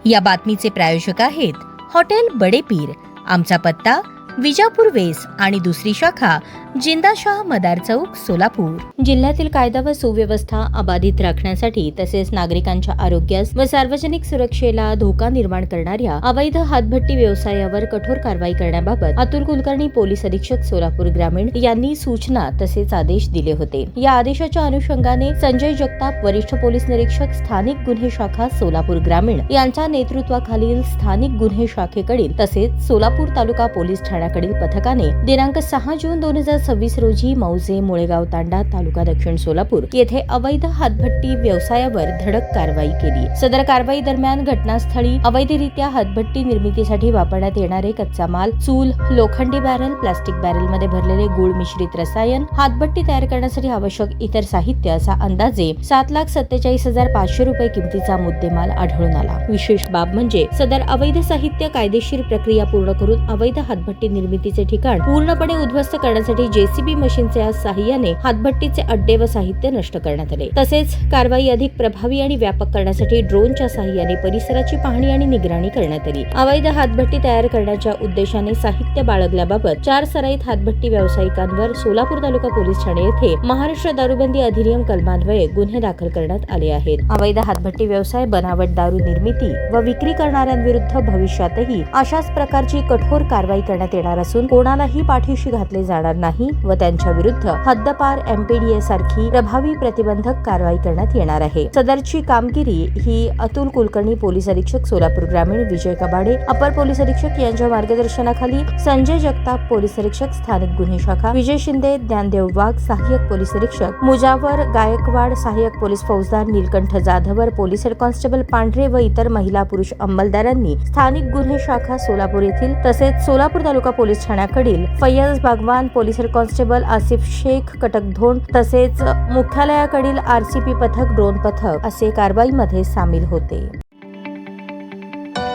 या बातमीचे प्रायोजक आहेत हॉटेल बडे पीर। आमचा पत्ता विजापूर वेस आणि दुसरी शाखा जिंदाशाह मदार चौक सोलापूर। जिल्ह्यातील कायदा व सुव्यवस्था अबाधित राखण्यासाठी तसेच नागरिकांच्या आरोग्यास व सार्वजनिक सुरक्षेला धोका निर्माण करणाऱ्या अवैध हातभट्टी व्यवसायावर कठोर कारवाई करण्याबाबत अतुल कुलकर्णी पोलीस अधीक्षक सोलापूर ग्रामीण यांनी सूचना तसेच आदेश दिले होते। या आदेशाच्या अनुषंगाने संजय जगताप वरिष्ठ पोलीस निरीक्षक स्थानिक गुन्हे शाखा सोलापूर ग्रामीण यांच्या नेतृत्वाखालील स्थानिक गुन्हे शाखेकडील तसेच सोलापूर तालुका पोलीस ठाण्याकडील पथकाने दिनांक 6 जून 2026 रोजी मौजे मुळेगाव तांडा तालुका दक्षिण सोलापूर येथे अवैध हातभट्टी व्यवसायावर धडक कारवाई केली। सदर कारवाई दरम्यान घटनास्थळी अवैधरित्या हातभट्टी निर्मितीसाठी वापरण्यात येणारे कच्चा माल, चूल, लोखंडी बॅरल, प्लास्टिक बॅरल मध्ये भरलेले गुळ मिश्रित रसायन, हातभट्टी तयार करण्यासाठी आवश्यक इतर साहित्य असा अंदाजे 7,47,500 रुपये किमतीचा मुद्देमाल आढळून आला। विशेष बाब म्हणजे सदर अवैध साहित्य कायदेशीर प्रक्रिया पूर्ण करून अवैध हातभट्टी निर्मितीचे ठिकाण पूर्णपणे उद्ध्वस्त करण्यासाठी जेसीबी मशीनच्या साहाय्याने हातभट्टीचे अड्डे व साहित्य नष्ट करण्यात आले। तसेच कारवाई अधिक प्रभावी आणि व्यापक करण्यासाठी ड्रोनच्या साहाय्याने परिसराची पाहणी आणि निगराणी करण्यात आली। अवैध हातभट्टी तयार करण्याच्या उद्देशाने साहित्य बाळगल्याबाबत 4 सराईत हातभट्टी व्यावसायिकांवर सोलापूर तालुका पोलीस ठाणे येथे महाराष्ट्र दारूबंदी अधिनियम कलमान्वये गुन्हे दाखल करण्यात आले आहेत। अवैध हातभट्टी व्यवसाय, बनावट दारू निर्मिती व विक्री करणाऱ्यांविरुद्ध भविष्यातही अशाच प्रकारची कठोर कारवाई करण्यात येणार असून कोणालाही पाठीशी घातले जाणार नाही व त्यांच्या विरुद्ध हद्दपार एमपीडीए सारखी प्रभावी प्रतिबंधक कारवाई करण्यात येणार आहे। सदरची कामगिरी ही अतुल कुलकर्णी पोलीस अधीक्षक सोलापूर ग्रामीण, विजय कबाडे अपर पोलीस अधीक्षक यांच्या मार्गदर्शनाखाली संजय जगताप पोलीस अधीक्षक स्थानिक गुन्हे शाखा, विजय शिंदे, ज्ञानदेव वाघ सहाय्यक पोलीस अधीक्षक, मुजावर गायकवाड सहाय्यक पोलीस फौजदार, Nilkanth Jadhavar police head constable पांढरे व इतर महिला पुरुष अंमलदारांनी स्थानिक गुन्हे शाखा सोलापूर येथील तसेच सोलापूर तालुका पोलीस ठाण्याकडील Faiyaz Bagwan, police head constable Asif Shaikh, Katakdhond तसेच मुख्यालयाकडील आरसीपी पथक, ड्रोन पथक असे कारवाईमध्ये सामील होते।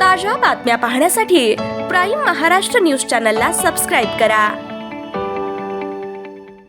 ताज्या बातम्या पाहण्यासाठी प्राईम महाराष्ट्र न्यूज चॅनलला सबस्क्राईब करा।